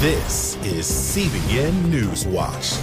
This is CBN NewsWatch.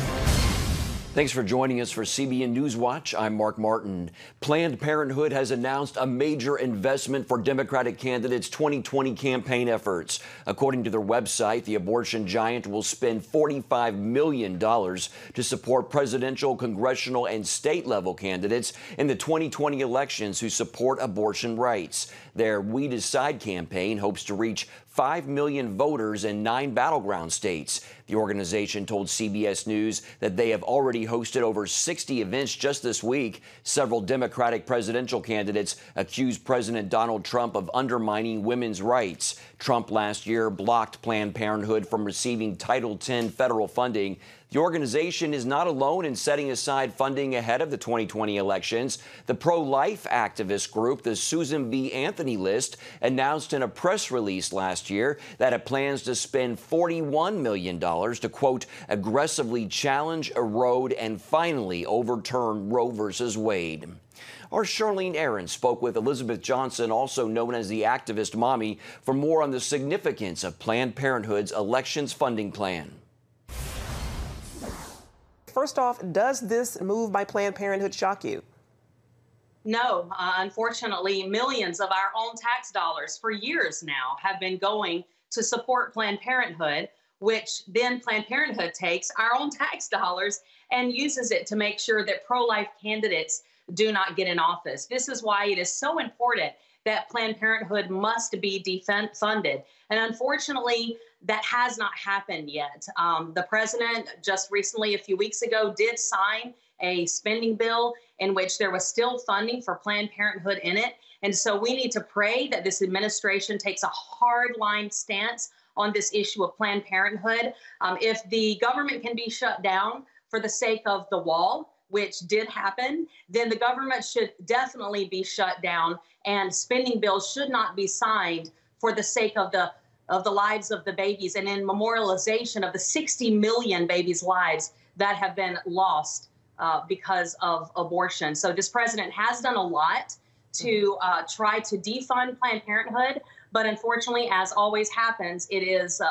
Thanks for joining us for CBN NewsWatch. I'm Mark Martin. Planned Parenthood has announced a major investment for Democratic candidates' 2020 campaign efforts. According to their website, the abortion giant will spend $45 million to support presidential, congressional, and state-level candidates in the 2020 elections who support abortion rights. Their We Decide campaign hopes to reach 5 million voters in 9 battleground states. The organization told CBS News that they have already hosted over 60 events just this week. Several Democratic presidential candidates accused President Donald Trump of undermining women's rights. Trump last year blocked Planned Parenthood from receiving Title X federal funding. The organization is not alone in setting aside funding ahead of the 2020 elections. The pro-life activist group, the Susan B. Anthony List, announced in a press release last year that it plans to spend $41 million to, quote, aggressively challenge, erode, and finally overturn Roe v. Wade. Our Charlene Aaron spoke with Elizabeth Johnson, also known as the activist mommy, for more on the significance of Planned Parenthood's elections funding plan. First off, does this move by Planned Parenthood shock you? No, unfortunately, millions of our own tax dollars for years now have been going to support Planned Parenthood, which then Planned Parenthood takes our own tax dollars and uses it to make sure that pro-life candidates do not get in office. This is why it is so important that Planned Parenthood must be defunded. And unfortunately, that has not happened yet. The president just recently, a few weeks ago, did sign a spending bill in which there was still funding for Planned Parenthood in it. And so we need to pray that this administration takes a hard-line stance on this issue of Planned Parenthood. If the government can be shut down for the sake of the wall, which did happen, then the government should definitely be shut down, and spending bills should not be signed for the sake of the lives of the babies and in memorialization of the 60 million babies' lives that have been lost because of abortion. So this president has done a lot to try to defund Planned Parenthood, but unfortunately, as always happens, it is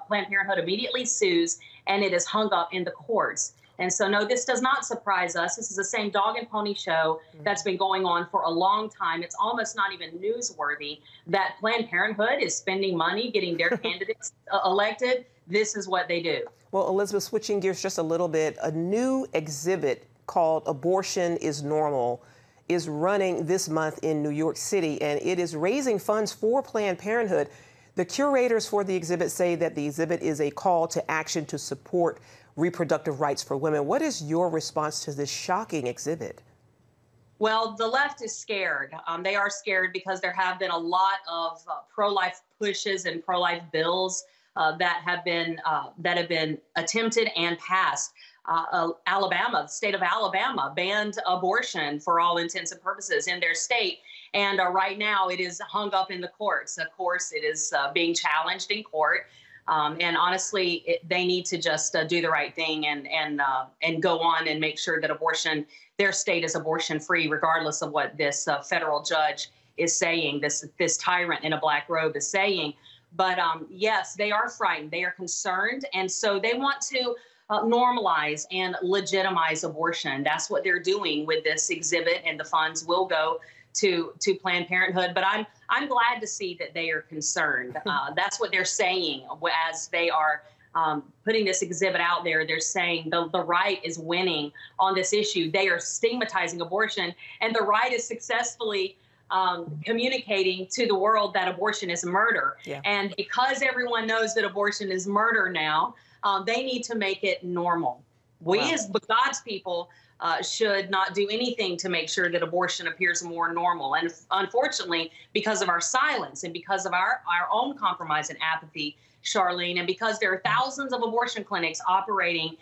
Planned Parenthood immediately sues, and it is hung up in the courts. And so, no, this does not surprise us. This is the same dog and pony show that's been going on for a long time. It's almost not even newsworthy that Planned Parenthood is spending money getting their candidates elected. This is what they do. Well, Elizabeth, switching gears just a little bit, a new exhibit called Abortion is Normal is running this month in New York City, and it is raising funds for Planned Parenthood. The curators for the exhibit say that the exhibit is a call to action to support reproductive rights for women. What is your response to this shocking exhibit? Well, the left is scared. They are scared because there have been a lot of pro-life pushes and pro-life bills that have been attempted and passed. Alabama, the state of Alabama, banned abortion for all intents and purposes in their state. And right now it is hung up in the courts. Of course, it is being challenged in court. And honestly, they need to just do the right thing and go on and make sure that their state is abortion free, regardless of what this federal judge is saying, this tyrant in a black robe is saying. But yes, they are frightened. They are concerned. And so they want to normalize and legitimize abortion. That's what they're doing with this exhibit, and the funds will go to Planned Parenthood. But I'm glad to see that they are concerned. That's what they're saying as they are putting this exhibit out there. They're saying the right is winning on this issue. They are stigmatizing abortion, and the right is successfully communicating to the world that abortion is murder. Yeah. And because everyone knows that abortion is murder now, they need to make it normal. We as God's people should not do anything to make sure that abortion appears more normal. And unfortunately, because of our silence and because of our own compromise and apathy, Charlene, and because there are thousands of abortion clinics operating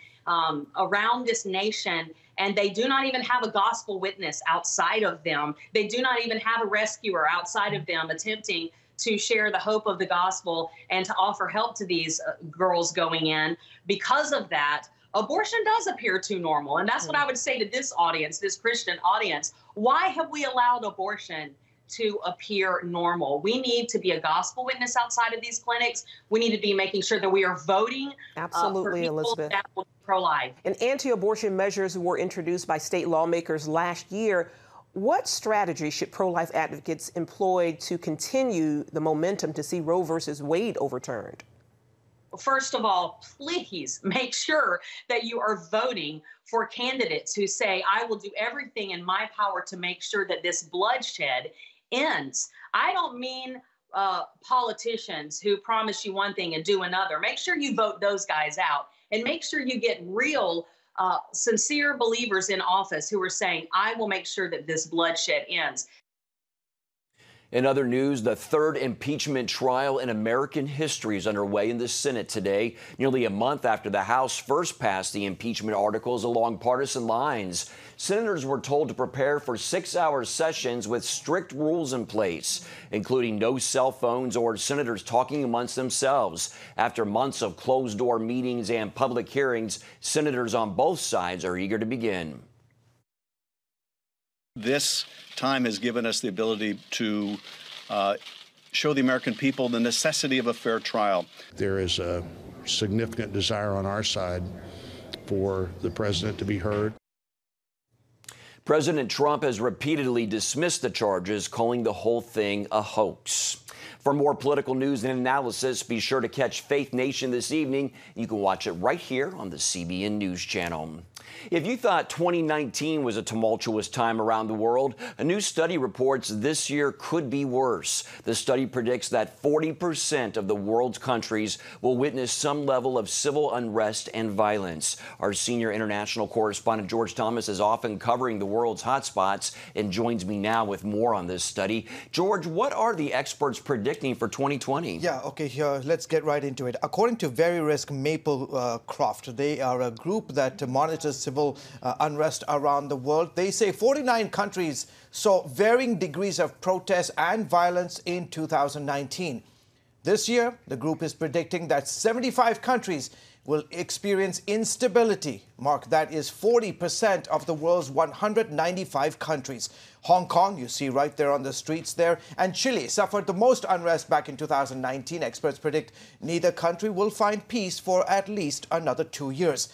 around this nation, and they do not even have a gospel witness outside of them. They do not even have a rescuer outside of them attempting to share the hope of the gospel and to offer help to these girls going in. Because of that, abortion does appear too normal. And that's what I would say to this audience, this Christian audience. Why have we allowed abortion to appear normal. We need to be a gospel witness outside of these clinics. We need to be making sure that we are voting Absolutely, for people Elizabeth. that will be pro-life. And anti-abortion measures were introduced by state lawmakers last year. What strategy should pro-life advocates employ to continue the momentum to see Roe versus Wade overturned? First of all, please make sure that you are voting for candidates who say, I will do everything in my power to make sure that this bloodshed ends. I don't mean politicians who promise you one thing and do another. Make sure you vote those guys out, and make sure you get real, sincere believers in office who are saying, I will make sure that this bloodshed ends. In other news, the third impeachment trial in American history is underway in the Senate today, nearly a month after the House first passed the impeachment articles along partisan lines. Senators were told to prepare for 6-hour sessions with strict rules in place, including no cell phones or senators talking amongst themselves. After months of closed-door meetings and public hearings, senators on both sides are eager to begin. This time has given us the ability to show the American people the necessity of a fair trial. There is a significant desire on our side for the president to be heard. President Trump has repeatedly dismissed the charges, calling the whole thing a hoax. For more political news and analysis, be sure to catch Faith Nation this evening. You can watch it right here on the CBN News Channel. If you thought 2019 was a tumultuous time around the world, a new study reports this year could be worse. The study predicts that 40% of the world's countries will witness some level of civil unrest and violence. Our senior international correspondent George Thomas is often covering the world's hotspots and joins me now with more on this study. George, what are the experts predicting for 2020? Yeah, okay, here, let's get right into it. According to Very Risk Maplecroft, they are a group that monitors civil unrest around the world. They say 49 countries saw varying degrees of protest and violence in 2019. This year, the group is predicting that 75 countries will experience instability. Mark, that is 40% of the world's 195 countries. Hong Kong, you see right there on the streets there, and Chile suffered the most unrest back in 2019. Experts predict neither country will find peace for at least another 2 years.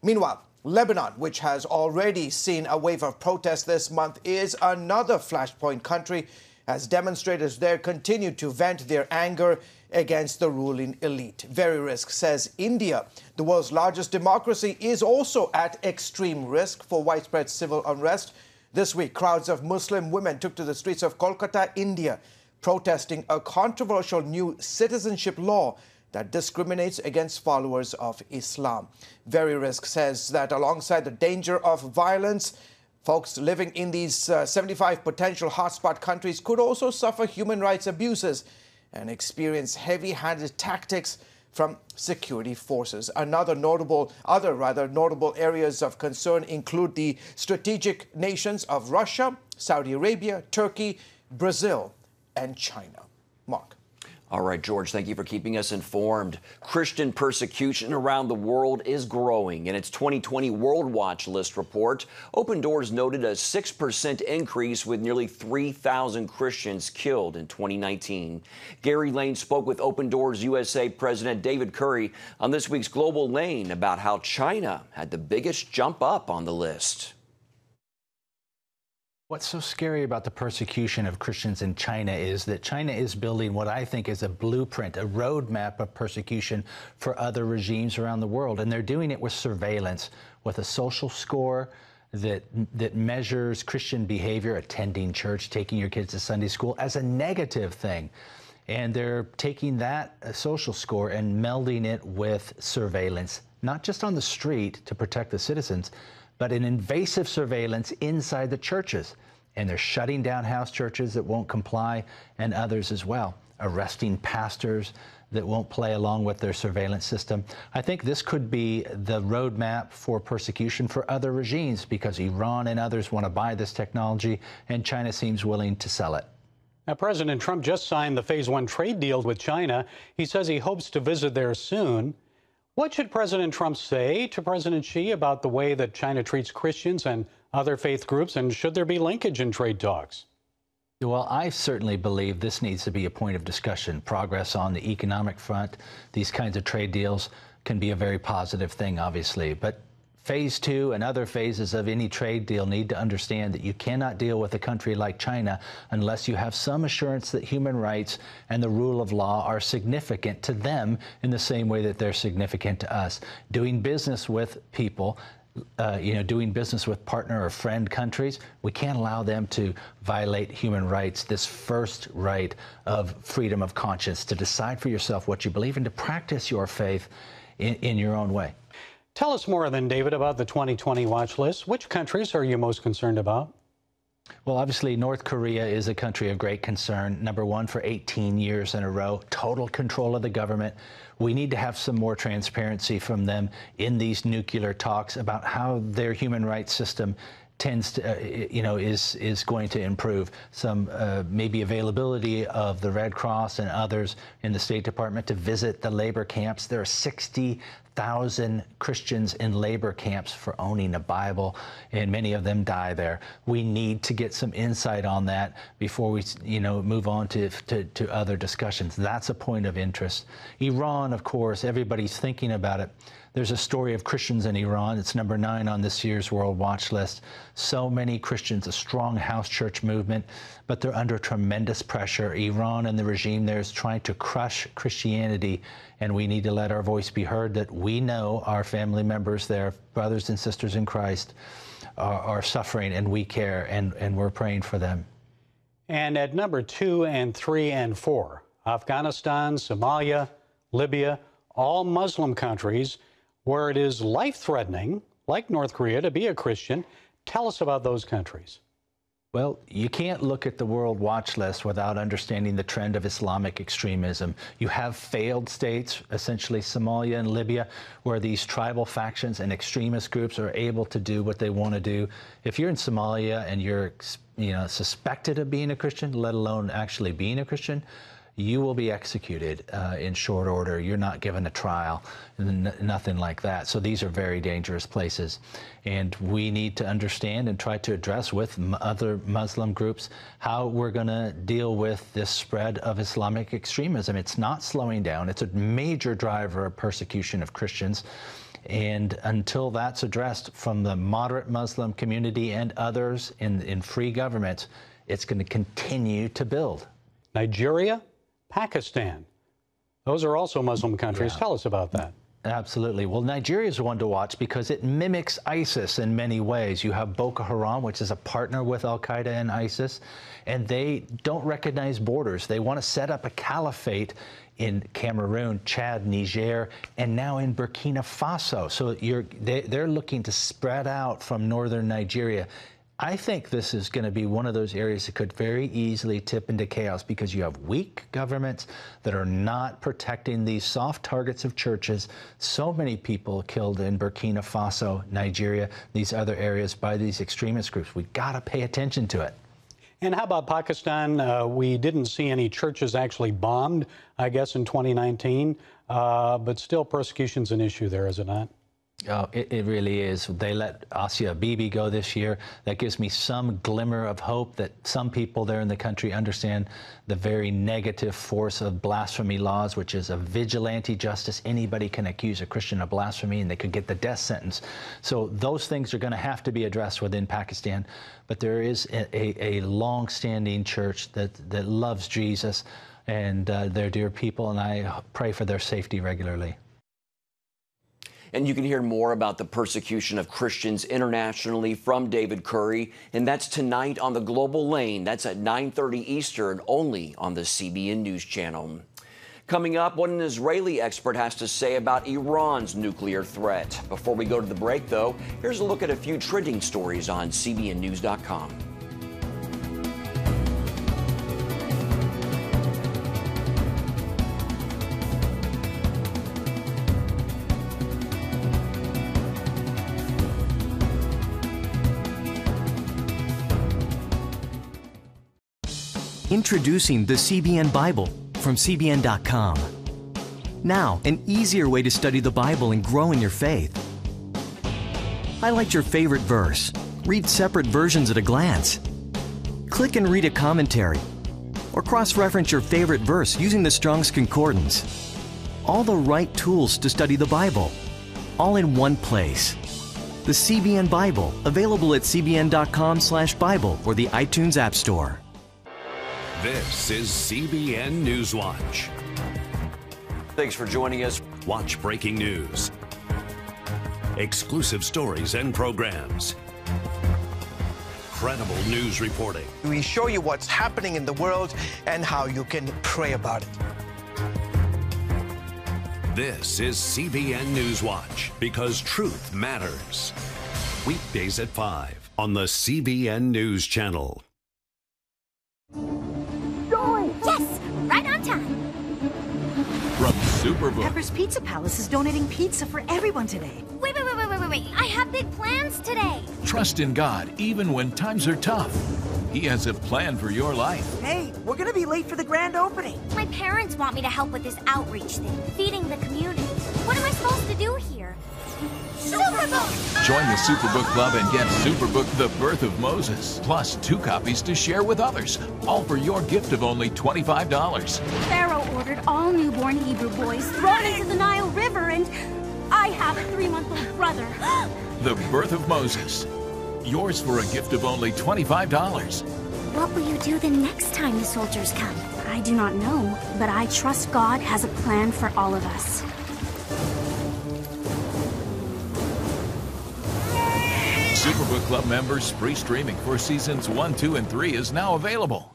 Meanwhile, Lebanon, which has already seen a wave of protests this month, is another flashpoint country as demonstrators there continue to vent their anger against the ruling elite. Very Risk says India, the world's largest democracy, is also at extreme risk for widespread civil unrest. This week, crowds of Muslim women took to the streets of Kolkata, India, protesting a controversial new citizenship law that discriminates against followers of Islam. Very Risk says that alongside the danger of violence, folks living in these 75 potential hotspot countries could also suffer human rights abuses and experience heavy-handed tactics from security forces. Other notable areas of concern include the strategic nations of Russia, Saudi Arabia, Turkey, Brazil, and China. Mark. All right, George, thank you for keeping us informed. Christian persecution around the world is growing. In its 2020 World Watch List report, Open Doors noted a 6% increase with nearly 3,000 Christians killed in 2019. Gary Lane spoke with Open Doors USA President David Curry on this week's Global Lane about how China had the biggest jump up on the list. What's so scary about the persecution of Christians in China is that China is building what I think is a blueprint, a roadmap of persecution for other regimes around the world. And they're doing it with surveillance, with a social score that measures Christian behavior, attending church, taking your kids to Sunday school, as a negative thing. And they're taking that social score and melding it with surveillance, not just on the street to protect the citizens, but an invasive surveillance inside the churches. And they're shutting down house churches that won't comply, and others as well, arresting pastors that won't play along with their surveillance system. I think this could be the roadmap for persecution for other regimes, because Iran and others want to buy this technology, and China seems willing to sell it. Now, President Trump just signed the Phase 1 trade deal with China. He says he hopes to visit there soon. What should President Trump say to President Xi about the way that China treats Christians and other faith groups, and should there be linkage in trade talks? Well, I certainly believe this needs to be a point of discussion. Progress on the economic front, these kinds of trade deals can be a very positive thing, obviously. But Phase 2 and other phases of any trade deal need to understand that you cannot deal with a country like China unless you have some assurance that human rights and the rule of law are significant to them in the same way that they're significant to us. Doing business with people, doing business with partner or friend countries, we can't allow them to violate human rights, this first right of freedom of conscience, to decide for yourself what you believe and to practice your faith in your own way. Tell us more then, David, about the 2020 watch list. Which countries are you most concerned about? Well, obviously, North Korea is a country of great concern. Number one for 18 years in a row, total control of the government. We need to have some more transparency from them in these nuclear talks about how their human rights system tends to, is going to improve. Some maybe availability of the Red Cross and others in the State Department to visit the labor camps. There are 60,000 Christians in labor camps for owning a Bible, and many of them die there. We need to get some insight on that before we, move on to other discussions. That's a point of interest. Iran, of course, everybody's thinking about it. There's a story of Christians in Iran. It's number 9 on this year's World Watch List. So many Christians, a strong house church movement, but they're under tremendous pressure. Iran and the regime there is trying to crush Christianity, and we need to let our voice be heard that we know our family members there, brothers and sisters in Christ, are suffering, and we care, and we're praying for them. And at number 2 and 3 and 4, Afghanistan, Somalia, Libya, all Muslim countries where it is life-threatening, like North Korea, to be a Christian. Tell us about those countries. Well, you can't look at the World Watch List without understanding the trend of Islamic extremism. You have failed states, essentially Somalia and Libya, where these tribal factions and extremist groups are able to do what they want to do. If you're in Somalia and you're, suspected of being a Christian, let alone actually being a Christian, you will be executed in short order. You're not given a trial, nothing like that. So these are very dangerous places. And we need to understand and try to address with other Muslim groups how we're going to deal with this spread of Islamic extremism. It's not slowing down. It's a major driver of persecution of Christians. And until that's addressed from the moderate Muslim community and others in free governments, it's going to continue to build. Nigeria, Pakistan. Those are also Muslim countries. Yeah. Tell us about that. Absolutely. Well, Nigeria is one to watch because it mimics ISIS in many ways. You have Boko Haram, which is a partner with Al-Qaeda and ISIS, and they don't recognize borders. They want to set up a caliphate in Cameroon, Chad, Niger, and now in Burkina Faso. So they're looking to spread out from northern Nigeria. I think this is going to be one of those areas that could very easily tip into chaos because you have weak governments that are not protecting these soft targets of churches. So many people killed in Burkina Faso, Nigeria, these other areas by these extremist groups. We've got to pay attention to it. And how about Pakistan? We didn't see any churches actually bombed, I guess, in 2019, but still persecution's an issue there, is it not? Oh, it really is. They let Asia Bibi go this year. That gives me some glimmer of hope that some people there in the country understand the very negative force of blasphemy laws, which is a vigilante justice. Anybody can accuse a Christian of blasphemy and they could get the death sentence. So those things are going to have to be addressed within Pakistan. But there is a long-standing church that loves Jesus and their dear people, and I pray for their safety regularly. And you can hear more about the persecution of Christians internationally from David Curry. And that's tonight on the Global Lane. That's at 9:30 Eastern, only on the CBN News Channel. Coming up, what an Israeli expert has to say about Iran's nuclear threat. Before we go to the break, though, here's a look at a few trending stories on CBNNews.com. Introducing the CBN Bible from CBN.com. Now, an easier way to study the Bible and grow in your faith. Highlight your favorite verse. Read separate versions at a glance. Click and read a commentary, or cross-reference your favorite verse using the Strong's Concordance. All the right tools to study the Bible, all in one place. The CBN Bible, available at cbn.com/Bible or the iTunes App Store. This is CBN NewsWatch. Thanks for joining us. Watch breaking news, exclusive stories and programs, credible news reporting. We show you what's happening in the world and how you can pray about it. This is CBN NewsWatch, because truth matters. Weekdays at 5 on the CBN News Channel. Yes, right on time. From Superbook. Pepper's Pizza Palace is donating pizza for everyone today. Wait. I have big plans today. Trust in God, even when times are tough. He has a plan for your life. Hey, we're gonna be late for the grand opening. My parents want me to help with this outreach thing, feeding the community. What am I supposed to do here? Superbook! Join the Superbook Club and get Superbook The Birth of Moses, plus 2 copies to share with others, all for your gift of only $25. Pharaoh ordered all newborn Hebrew boys thrown into the Nile River, and I have a 3-month-old brother. The Birth of Moses. Yours for a gift of only $25. What will you do the next time the soldiers come? I do not know, but I trust God has a plan for all of us. Superbook Club members, free streaming for seasons 1, 2, and 3 is now available.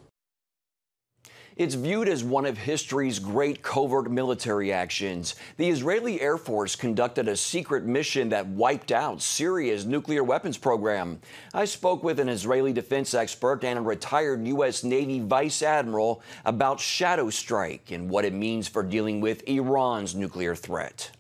It's viewed as one of history's great covert military actions. The Israeli Air Force conducted a secret mission that wiped out Syria's nuclear weapons program. I spoke with an Israeli defense expert and a retired U.S. Navy Vice Admiral about Shadow Strike and what it means for dealing with Iran's nuclear threat.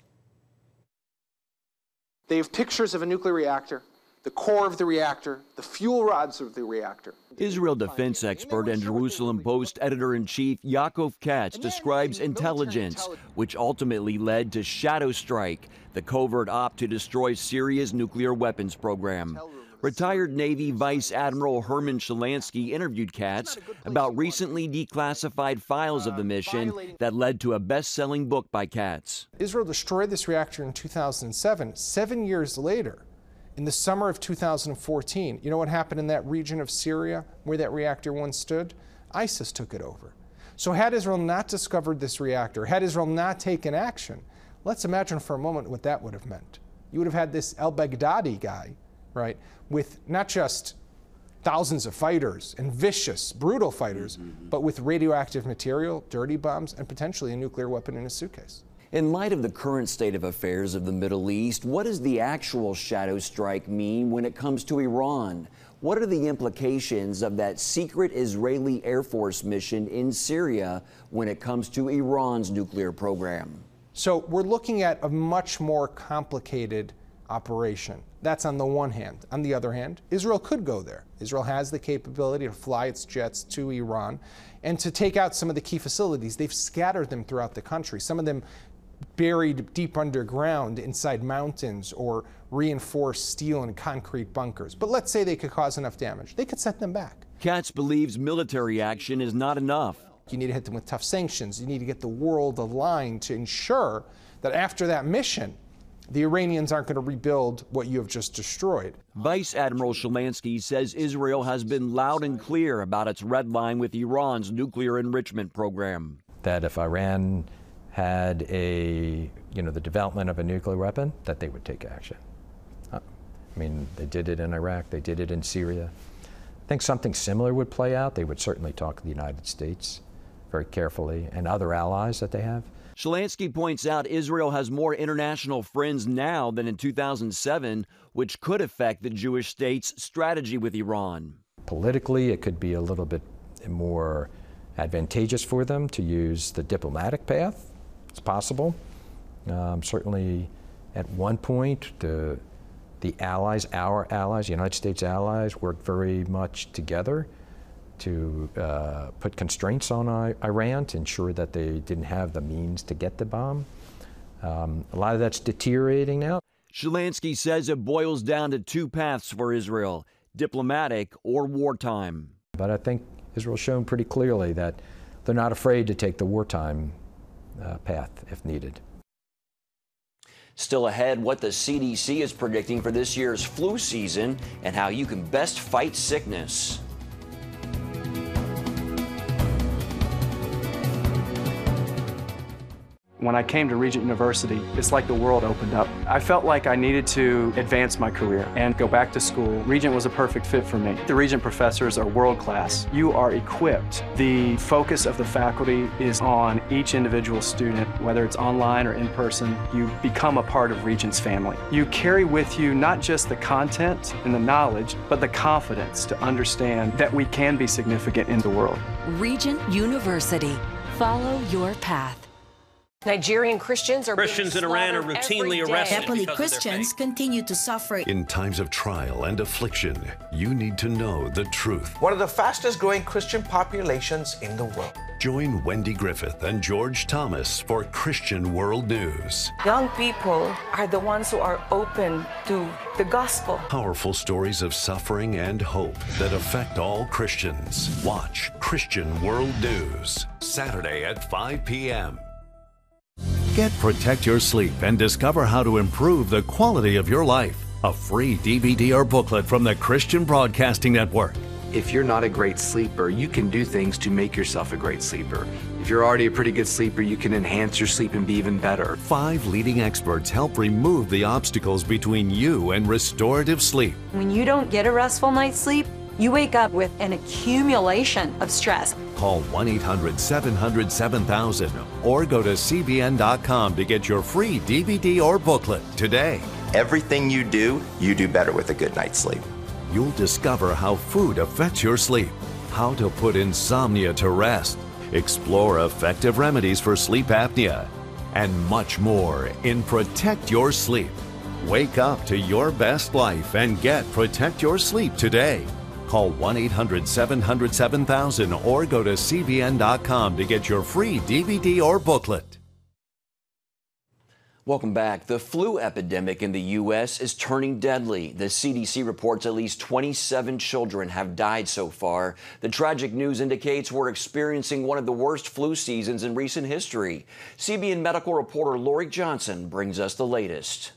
They have pictures of a nuclear reactor, the core of the reactor, the fuel rods of the reactor. Israel defense expert and Jerusalem Post editor-in-chief Yaakov Katz describes intelligence, which ultimately led to Shadow Strike, the covert op to destroy Syria's nuclear weapons program. Retired Navy Vice Admiral Herman Shalansky interviewed Katz about recently declassified files of the mission that led to a best-selling book by Katz. Israel destroyed this reactor in 2007. 7 years later, in the summer of 2014, you know what happened in that region of Syria where that reactor once stood? ISIS took it over. So had Israel not discovered this reactor, had Israel not taken action, let's imagine for a moment what that would have meant. You would have had this al-Baghdadi guy, right, with not just thousands of fighters and vicious, brutal fighters, but with radioactive material, dirty bombs, and potentially a nuclear weapon in his suitcase. In light of the current state of affairs of the Middle East, what does the actual Shadow Strike mean when it comes to Iran? What are the implications of that secret Israeli Air Force mission in Syria when it comes to Iran's nuclear program? So we're looking at a much more complicated operation. That's on the one hand. On the other hand, Israel could go there. Israel has the capability to fly its jets to Iran and to take out some of the key facilities. They've scattered them throughout the country, some of them buried deep underground inside mountains or reinforced steel and concrete bunkers. But let's say they could cause enough damage. They could set them back. Katz believes military action is not enough. You need to hit them with tough sanctions. You need to get the world aligned to ensure that after that mission, the Iranians aren't going to rebuild what you have just destroyed. Vice Admiral Shalansky says Israel has been loud and clear about its red line with Iran's nuclear enrichment program. That if Iran had the development of a nuclear weapon, that they would take action. I mean, they did it in Iraq, they did it in Syria. I think something similar would play out. They would certainly talk to the United States very carefully and other allies that they have. Shalansky points out Israel has more international friends now than in 2007, which could affect the Jewish state's strategy with Iran. Politically, it could be a little bit more advantageous for them to use the diplomatic path. It's possible. Certainly, at one point, the allies, our allies, United States allies, worked very much together to put constraints on Iran to ensure that they didn't have the means to get the bomb. A lot of that's deteriorating now. Shalansky says it boils down to two paths for Israel: diplomatic or wartime. But I think Israel's shown pretty clearly that they're not afraid to take the wartime path if needed. Still ahead, what the CDC is predicting for this year's flu season and how you can best fight sickness. When I came to Regent University, it's like the world opened up. I felt like I needed to advance my career and go back to school. Regent was a perfect fit for me. The Regent professors are world class. You are equipped. The focus of the faculty is on each individual student, whether it's online or in person. You become a part of Regent's family. You carry with you not just the content and the knowledge, but the confidence to understand that we can be significant in the world. Regent University. Follow your path. Nigerian Christians are Christians in Iran are routinely arrested. Happily, Christians continue to suffer. In times of trial and affliction, you need to know the truth. One of the fastest growing Christian populations in the world. Join Wendy Griffith and George Thomas for Christian World News. Young people are the ones who are open to the gospel. Powerful stories of suffering and hope that affect all Christians. Watch Christian World News, Saturday at 5 p.m. Get Protect Your Sleep and discover how to improve the quality of your life. A free DVD or booklet from the Christian Broadcasting Network. If you're not a great sleeper, you can do things to make yourself a great sleeper. If you're already a pretty good sleeper, you can enhance your sleep and be even better. 5 leading experts help remove the obstacles between you and restorative sleep. When you don't get a restful night's sleep, you wake up with an accumulation of stress. Call 1-800-700-7000 or go to CBN.com to get your free DVD or booklet today. Everything you do better with a good night's sleep. You'll discover how food affects your sleep, how to put insomnia to rest, explore effective remedies for sleep apnea, and much more in Protect Your Sleep. Wake up to your best life and get Protect Your Sleep today. Call 1-800-700-7000 or go to CBN.com to get your free DVD or booklet. Welcome back. The flu epidemic in the U.S. is turning deadly. The CDC reports at least 27 children have died so far. The tragic news indicates we're experiencing one of the worst flu seasons in recent history. CBN medical reporter Lori Johnson brings us the latest.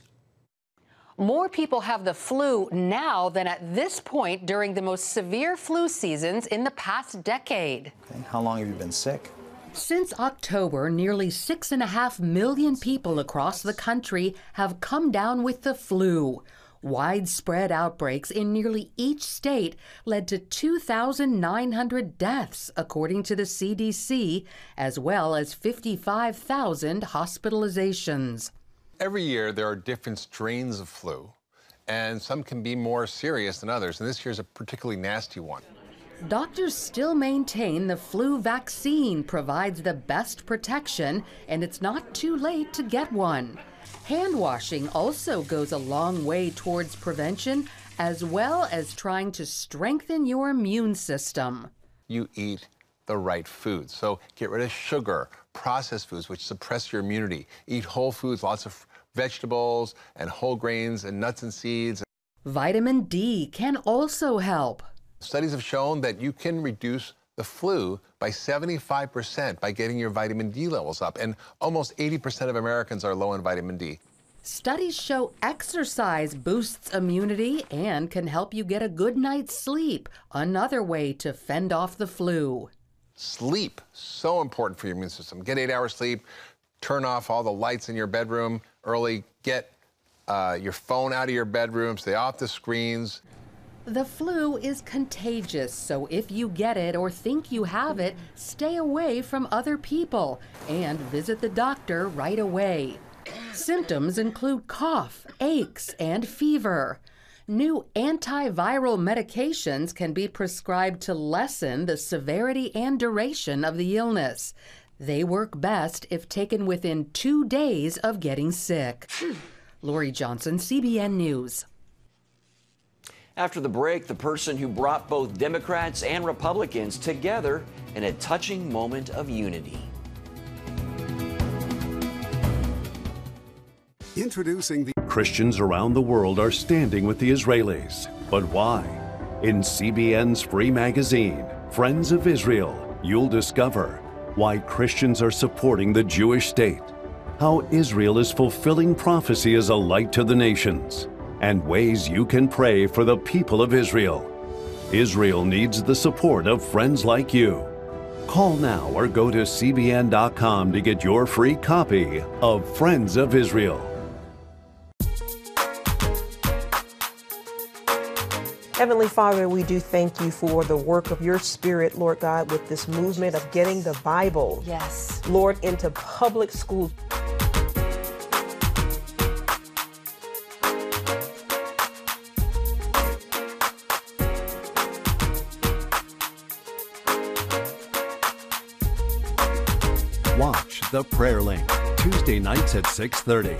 More people have the flu now than at this point during the most severe flu seasons in the past decade. Okay. How long have you been sick? Since October, nearly 6.5 million people across the country have come down with the flu. Widespread outbreaks in nearly each state led to 2,900 deaths, according to the CDC, as well as 55,000 hospitalizations. Every year, there are different strains of flu, and some can be more serious than others, and this year's a particularly nasty one. Doctors still maintain the flu vaccine provides the best protection, and it's not too late to get one. Hand washing also goes a long way towards prevention, as well as trying to strengthen your immune system. You eat the right foods, so get rid of sugar, processed foods, which suppress your immunity. Eat whole foods, lots of vegetables and whole grains and nuts and seeds. Vitamin D can also help. Studies have shown that you can reduce the flu by 75% by getting your vitamin D levels up, and almost 80% of Americans are low in vitamin D. Studies show exercise boosts immunity and can help you get a good night's sleep, another way to fend off the flu. Sleep, so important for your immune system. Get 8 hours sleep, turn off all the lights in your bedroom early, get your phone out of your bedroom, stay off the screens. The flu is contagious, so if you get it or think you have it, stay away from other people and visit the doctor right away. Symptoms include cough, aches, and fever. New antiviral medications can be prescribed to lessen the severity and duration of the illness. They work best if taken within 2 days of getting sick. Lori Johnson, CBN News. After the break, the person who brought both Democrats and Republicans together in a touching moment of unity. Introducing the Christians around the world are standing with the Israelis. But why? In CBN's free magazine, Friends of Israel, you'll discover why Christians are supporting the Jewish state, how Israel is fulfilling prophecy as a light to the nations, and ways you can pray for the people of Israel. Israel needs the support of friends like you. Call now or go to cbn.com to get your free copy of Friends of Israel. Heavenly Father, we do thank you for the work of your Spirit, Lord God, with this movement of getting the Bible, yes, Lord, into public schools. Watch The Prayer Link, Tuesday nights at 6:30.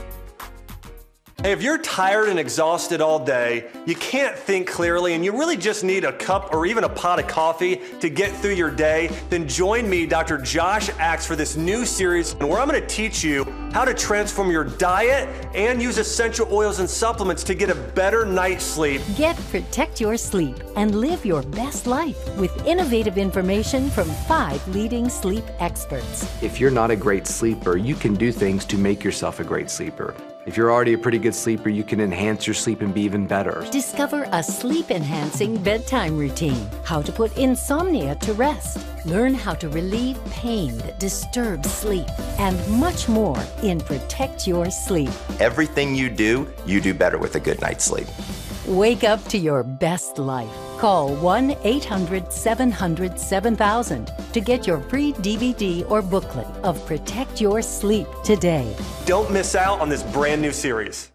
Hey, if you're tired and exhausted all day, you can't think clearly, and you really just need a cup or even a pot of coffee to get through your day, then join me, Dr. Josh Axe, for this new series where I'm going to teach you how to transform your diet and use essential oils and supplements to get a better night's sleep. Get Protect Your Sleep and live your best life with innovative information from 5 leading sleep experts. If you're not a great sleeper, you can do things to make yourself a great sleeper. If you're already a pretty good sleeper, you can enhance your sleep and be even better. Discover a sleep-enhancing bedtime routine, how to put insomnia to rest, learn how to relieve pain that disturbs sleep, and much more in Protect Your Sleep. Everything you do better with a good night's sleep. Wake up to your best life. Call 1-800-700-7000 to get your free DVD or booklet of Protect Your Sleep today. Don't miss out on this brand new series.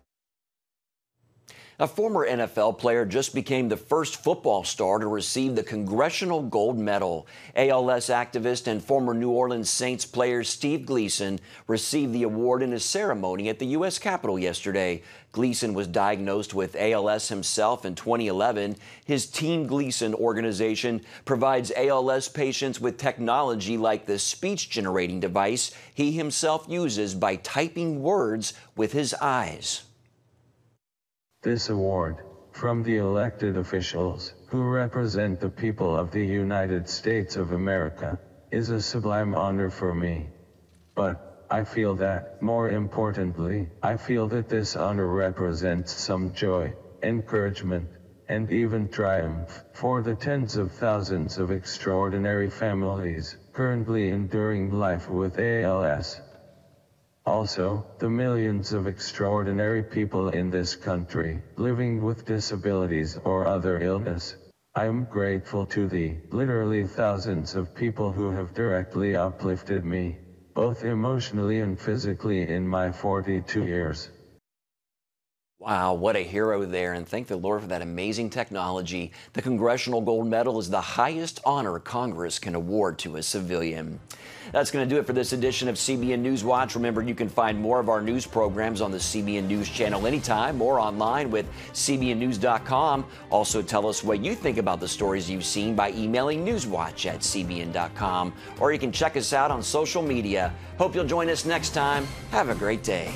A former NFL player just became the first football star to receive the Congressional Gold Medal. ALS activist and former New Orleans Saints player Steve Gleason received the award in a ceremony at the U.S. Capitol yesterday. Gleason was diagnosed with ALS himself in 2011. His Team Gleason organization provides ALS patients with technology like the speech-generating device he himself uses by typing words with his eyes. This award, from the elected officials who represent the people of the United States of America, is a sublime honor for me. But I feel that, more importantly, I feel that this honor represents some joy, encouragement, and even triumph for the tens of thousands of extraordinary families currently enduring life with ALS. Also, the millions of extraordinary people in this country living with disabilities or other illness. I am grateful to the literally thousands of people who have directly uplifted me, both emotionally and physically, in my 42 years. Wow, what a hero there, and thank the Lord for that amazing technology. The Congressional Gold Medal is the highest honor Congress can award to a civilian. That's going to do it for this edition of CBN News Watch. Remember, you can find more of our news programs on the CBN News Channel anytime or online with cbnnews.com. Also, tell us what you think about the stories you've seen by emailing newswatch@cbn.com, or you can check us out on social media. Hope you'll join us next time. Have a great day.